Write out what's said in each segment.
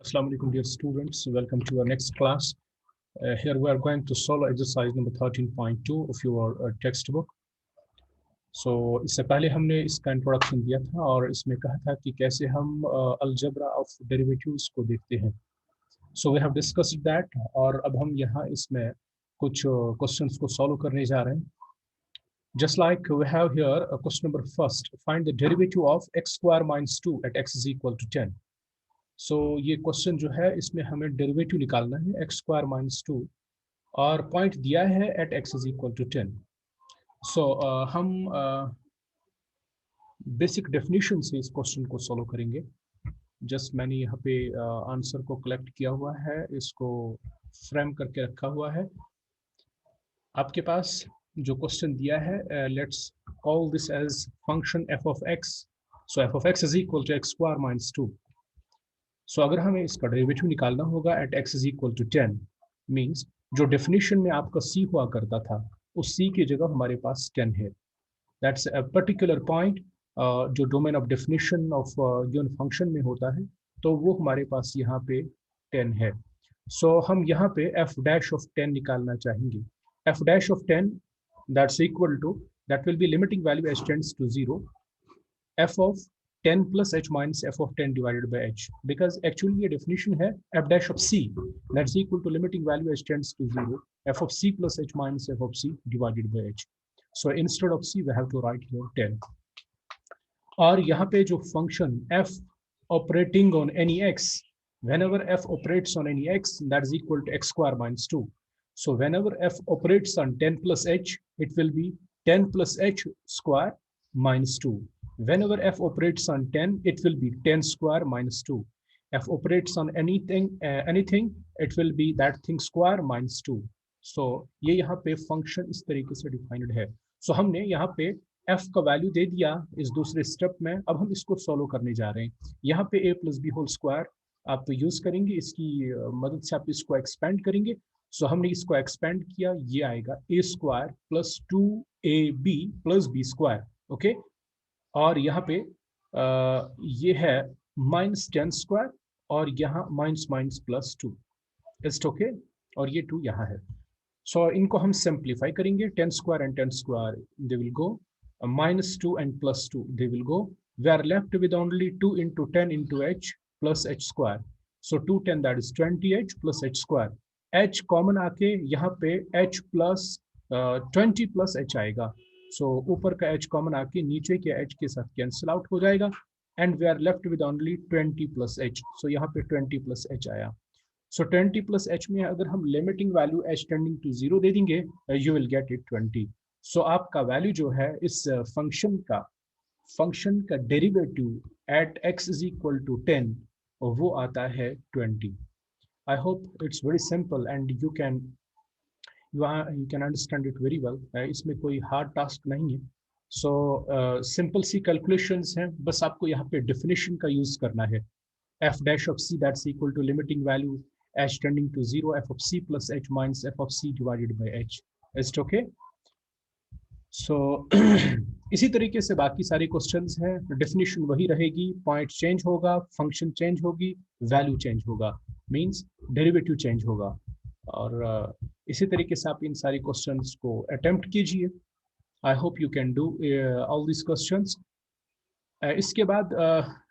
Assalamu alaikum dear students, welcome to our next class. Here we are going to solve exercise number 13.2 of your textbook. So इससे पहले हमने इसका introduction दिया था और इसमें कहा था कि कैसे हम अलजेब्रा ऑफ डेरिवेटिव्स को देखते हैं. So we have discussed that और अब हम यहाँ इसमें कुछ क्वेश्चंस को सॉल्व करने जा रहे हैं. Just like we have here a question number first, find the derivative of x square minus 2 at x is equal to 10. सो ये क्वेश्चन जो है इसमें हमें डेरिवेटिव निकालना है एक्स स्क्वायर माइनस 2 और पॉइंट दिया है at x is equal to 10. So हम बेसिक डेफिनेशन से इस क्वेश्चन को सॉल्व करेंगे. जस्ट मैंने यहाँ पे आंसर को कलेक्ट किया हुआ है, इसको फ्रेम करके रखा हुआ है. आपके पास जो क्वेश्चन दिया है, let's call this as function f of x. So f of x is equal to x square minus 2. So अगर हमें इसका डेरिवेटिव निकालना होगा at x is equal to 10, means जो डेफिनेशन में आपका सी हुआ करता था उस सी की जगह हमारे पास 10 है. दैट्स अ पर्टिकुलर पॉइंट जो domain of definition of given function में होता है, तो वो हमारे पास यहाँ पे 10 है. सो हम यहाँ पे एफ डैश ऑफ 10 निकालना चाहेंगे. F dash of 10 that's equal to, that will be limiting value as tends to 0, f of 10 plus h minus f of 10 divided by h, because actually ये definition है f dash of c, that's equal to limiting value h tends to 0, f of c plus h minus f of c divided by h. So instead of c we have to write here 10. और यहाँ पे जो function f operating on any x, whenever f operates on any x, that is equal to x square minus 2. So whenever f operates on 10 plus h, it will be 10 plus h square minus 2. Whenever f operates on 10, it will be 10 square minus 2. F operates on anything, it will be that thing square minus 2. So ये यहाँ पे function इस तरीके से defined है. So हमने यहाँ पे f का वैल्यू दे दिया इस दूसरे स्टेप में. अब हम इसको सॉल्व करने जा रहे हैं. यहाँ पे a plus b whole square आप यूज करेंगे, इसकी मदद से आप इसको एक्सपेंड करेंगे. सो हमने इसको एक्सपेंड किया, ये आएगा a square plus 2ab plus b square. Okay, और यहाँ पे ये है माइनस 10 स्क्वायर और यहाँ minus minus plus 2. It's okay, और ये 2 यहाँ है. सो इनको हम सिंप्लीफाई करेंगे. 10 square and 10 square they will go, minus 2 and plus 2 they will go. We are left with only 2 into 10 into h plus h square. So 2 10 that is 20h plus h square. H common आके यहाँ पे H plus 20 plus H आएगा. सो ऊपर का h common आके नीचे के h के साथ कैंसिल आउट हो जाएगा and we are left with only 20 plus h. So यहाँ पे 20 प्लस h आया. सो 20 प्लस h में अगर हम limiting value h tending to 0 दे देंगे, you will get it 20. So आपका वैल्यू जो है इस फंक्शन का derivative at x is equal to 10, वो आता है 20. I hope it's very simple and you can understand it very well. इसमें कोई हार्ड टास्क नहीं है. सो सिंपल सी कैलकुलेशंस हैं, बस आपको यहाँ पे डेफिनेशन का यूज करना है. F dash of c that's equal to limiting value h tending to 0, f of c plus h minus f of c divided by h. It's okay. So इसी तरीके से बाकी सारे क्वेश्चंस हैं. डेफिनेशन वही रहेगी, पॉइंट चेंज होगा, function change होगी, वैल्यू चेंज होगा, मींस डेरिवेटिव चेंज होगा. और इसी तरीके से आप इन सारी क्वेश्चंस को अटेम्प्ट कीजिए. I hope you can do all this questions. इसके बाद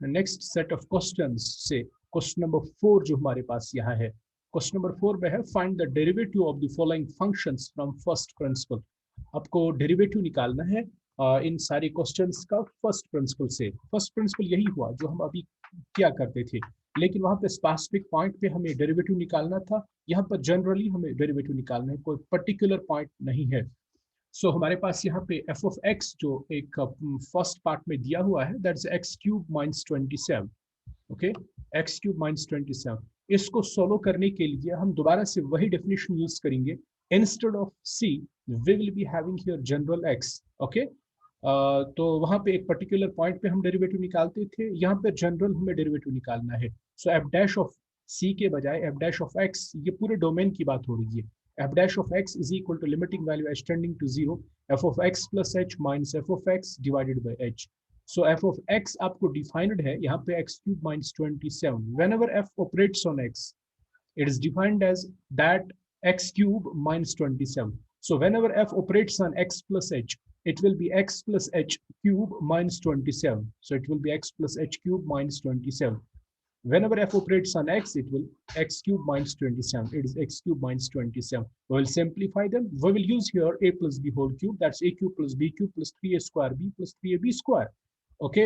नेक्स्ट सेट ऑफ क्वेश्चंस से क्वेश्चन नंबर 4 जो हमारे पास यहाँ है, क्वेश्चन नंबर 4 में है find the derivative of the following functions from first principle. आपको डेरिवेटिव निकालना है इन सारी क्वेश्चंस का फर्स्ट प्रिंसिपल से. फर्स्ट प्रिंसिपल यही हुआ जो हम अभी क्या करते थे, लेकिन वहां पे स्पेसिफिक पॉइंट पे हमें डेरिवेटिव निकालना था. यहाँ पर जनरली हमें डेरिवेटिव निकालना है, कोई पर्टिकुलर पॉइंट नहीं है. सो हमारे पास यहाँ पे एफ ऑफ एक्स जो एक फर्स्ट पार्ट में दिया हुआ है, that is x cube minus 27. Okay, x cube minus 27. इसको सोल्व करने के लिए हम दोबारा से वही डेफिनेशन यूज करेंगे. Instead of c we will be having here general x. Okay, तो वहां पे एक पर्टिकुलर पॉइंट पे हम डेरिवेटिव निकालते थे, यहाँ पे जनरल हमें डेरिवेटिव निकालना है. सो एफ डैश ऑफ सी के बजाय एफ डैश ऑफ एक्स, ये पूरे डोमेन की बात हो रही है. F dash of x is equal to limiting value h tending to 0, f of x plus h minus f of x divided by h. So f of x आपको defined है यहाँ पे x cube minus 27. Whenever f operates on x, it is defined as that x cube minus 27. So whenever f operates on x plus h, it will be x plus h cube minus 27. So it will be x plus h cube minus 27. Whenever f operates on x, it will x cube minus 27. It is x cube minus 27. We will simplify them. We will use here a plus b whole cube. That's a cube plus b cube plus 3a square b plus 3ab square. Okay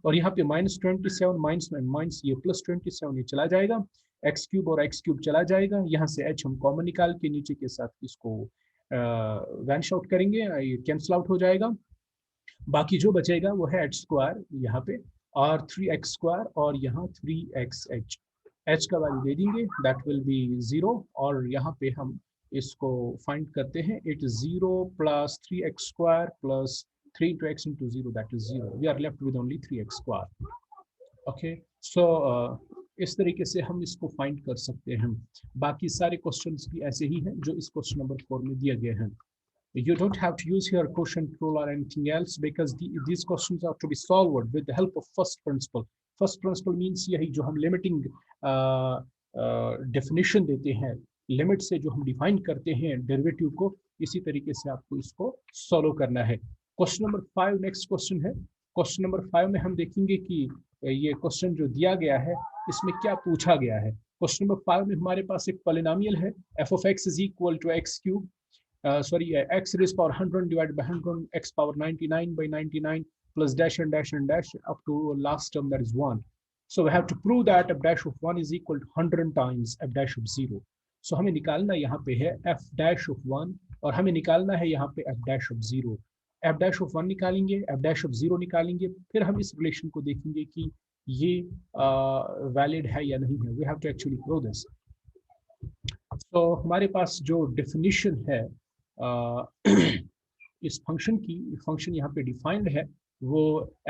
और यहाँ पे -27 minus ये +27 ये चला जाएगा, x cube और x cube चला जाएगा, यहाँ से h हम कॉमन निकाल के नीचे के साथ इसको वैनिश आउट करेंगे, ये कैंसिल आउट हो जाएगा, बाकी जो बचेगा वो है h स्क्वायर यहाँ पे और 3x स्क्वायर और यहाँ 3xh, h का वैल्यू दे देंगे, दैट विल बी 0 और यहाँ पे हम इसको फाइंड करते हैं, it 0 plus 3x square plus 3 into x into 0, that is 0. We are left with only 3x square. Okay, so इस तरीके से हम इसको फाइंड कर सकते हैं. बाकी सारे क्वेश्चंस भी ऐसे ही हैं जो इस क्वेश्चन नंबर 4 में दिए गए हैं. You don't have to use here quotient rule or anything else because these questions are to be solved with the help of first principle. First principle means यही जो हम limiting definition देते हैं, limit से जो हम डिफाइन करते हैं डेरिवेटिव को, इसी तरीके से आपको इसको सॉल्व करना है. क्वेश्चन नंबर 5 नेक्स्ट क्वेश्चन है. क्वेश्चन नंबर 5 में हम देखेंगे कि ये क्वेश्चन जो दिया गया है इसमें क्या पूछा गया है. क्वेश्चन नंबर 5 में हमारे पास एक पॉलिनोमियल है, f of x is equal to x cube, x raised power 100 divided by 100, x power 99 by 99 plus dash and dash and dash up to last term, that is 1. So we have to prove that f dash of 1 is equal to 100 times f dash of 0. So हमें निकालना यहाँ पे है f dash of 1 और हमें निकालना है यहाँ पे f dash of 0. f dash of 1 निकालेंगे, f dash of 0 निकालेंगे, फिर हम इस रिलेशन को देखेंगे कि ये वैलिड है या नहीं है. We have to actually prove this. तो हमारे पास जो डेफिनेशन है इस फंक्शन की, फंक्शन यहाँ पे डिफाइंड है, वो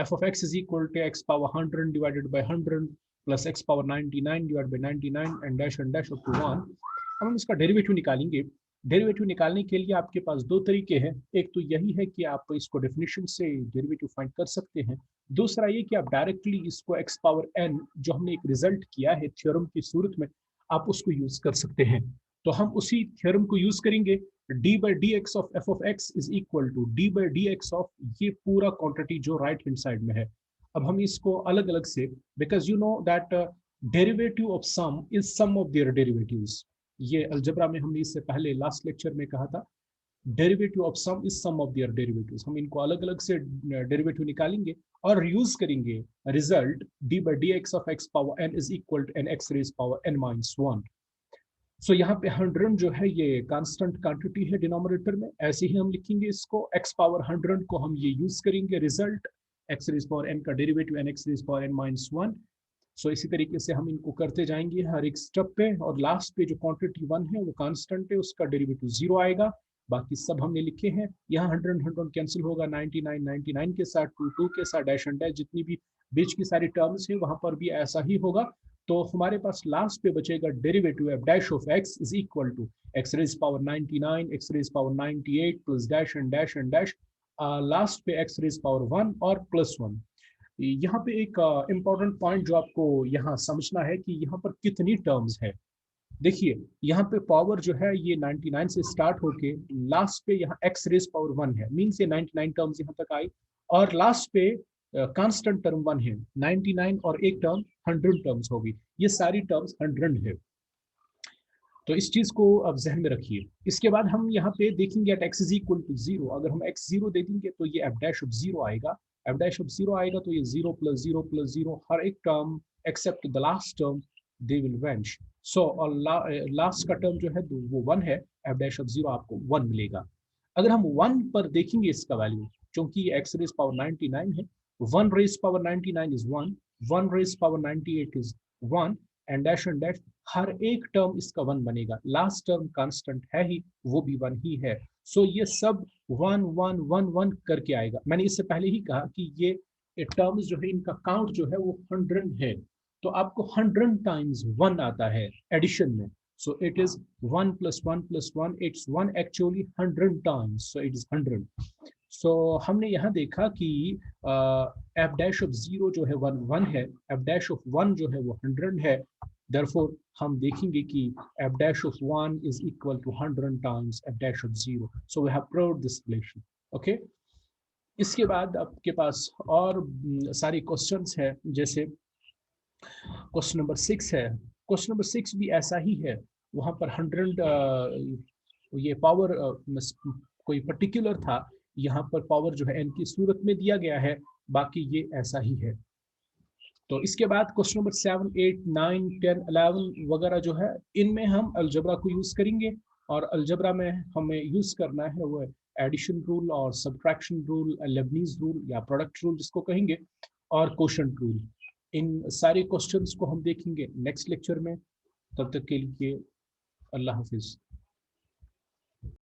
f of x is equal to x power 100 divided by 100 plus x power 99 divided by 99 and dash up to 1. हम इसका डेरिवेटिव निकालेंगे. डेरिवेटिव निकालने के लिए आपके पास दो तरीके हैं. एक तो यही है कि आप इसको डेफिनेशन से डेरिवेटिव फाइंड कर सकते हैं. दूसरा ये कि आप डायरेक्टली इसको x पावर n जो हमने एक रिजल्ट किया है थ्योरम की सूरत में, आप उसको यूज कर सकते हैं. तो हम उसी थ्योरम को यूज करेंगे. d by dx of f of x is equal to d by dx of ये पूरा क्वांटिटी जो राइट हैंड साइड में है. अब हम इसको अलग अलग से, because you know that derivative of sum is sum of their derivatives. ये अलजेब्रा में हमने इससे पहले लास्ट लेक्चर में कहा था, derivative of sum is sum of their derivatives. हम इनको अलग अलग से डेरिवेटिव निकालेंगे और यूज करेंगे result d by dx of x power n is equal to n x raised power n minus 1. सो यहाँ पे 100 जो है ये कांस्टेंट क्वांटिटी है डिनोमिनेटर में, ऐसे ही हम लिखेंगे इसको. x पावर 100 को हम ये यूज करेंगे result x raised power n का derivative n x raised power n minus 1. सो इसी तरीके से हम इनको करते जाएंगे हर एक स्टेप पे, और लास्ट पे जो क्वांटिटी 1 है वो कांस्टेंट है, उसका डेरिवेटिव 0 आएगा. बाकी सब हमने लिखे हैं. यहाँ 100 कैंसिल होगा 99 के साथ, 2 के साथ, डैश एंड डैश, जितनी भी बीच की सारी टर्म्स है वहां पर भी ऐसा ही होगा. तो हमारे पास लास्ट पे बचेगा derivative f dash of x is equal to x raised power 99, x raised power 98 plus dash and dash and dash, last पे x raised power 1 और प्लस 1. यहाँ पे एक इम्पॉर्टेंट पॉइंट जो आपको यहाँ समझना है कि यहाँ पर कितनी टर्म्स है. देखिए यहाँ पे पावर जो है ये 99 से स्टार्ट होके लास्ट पे यहाँ x रेज पावर 1 है, मीन से 99 टर्म्स यहाँ तक आई, और लास्ट पे कांस्टेंट टर्म 1 है, 99 और एक टर्म 100 टर्म्स होगी. ये सारी टर्म्स 100 है. तो इस चीज को अब जहन में रखिए. इसके बाद हम यहाँ पे देखेंगे at x is equal to 0. अगर हम x 0 दे देंगे तो ये f dash of 0 आएगा. f dash of 0 आएगा तो ये 0 plus 0 plus 0, हर एक term except the last term they will vanish. So last का टर्म जो है वो 1 है, f dash of 0 आपको 1 मिलेगा. अगर हम 1 पर देखेंगे इसका वैल्यू, क्योंकि x रेज पावर 99 है, 1 raise power 99 is 1, 1 raise power 98 is 1 and dash हर एक टर्म इसका 1 बनेगा. लास्ट टर्म कांस्टेंट है ही, वो भी 1 ही है. सो ये सब 1 1 1 1 करके आएगा. मैंने इससे पहले ही कहा कि ये टर्म्स जो है इनका काउंट जो है वो 100 है, तो आपको 100 टाइम्स 1 आता है एडिशन में. So it is 1 plus 1 plus 1, it's 1 actually 100 times, so it is 100. सो हमने यहाँ देखा कि एफ डैश ऑफ 0 जो है 1 है, एफ डैश ऑफ 1 जो है वो 100 है। देयरफॉर हम देखेंगे कि f dash of 1 is equal to 100 times f dash of 0। So we have proved this relation. Okay, इसके बाद आपके पास और सारे क्वेश्चंस है, जैसे क्वेश्चन नंबर 6 है। क्वेश्चन नंबर 6 भी ऐसा ही है, वहां पर 100 ये पावर कोई पर्टिकुलर था, यहाँ पर पावर जो है n की सूरत में दिया गया है, बाकी ये ऐसा ही है। तो इसके बाद क्वेश्चन नंबर 7, 8, 9, 10, 11 वगैरह जो है, इनमें हम अलजबरा को यूज करेंगे, और अलजबरा में हमें यूज करना है वो एडिशन रूल और सब्ट्रैक्शन रूल, लेबनीज रूल या प्रोडक्ट रूल जिसको कहेंगे, और कोशेंट रूल। इन सारे क्वेश्चंस को हम देखेंगे नेक्स्ट लेक्चर में। तब तक के लिए अल्लाह हाफिज।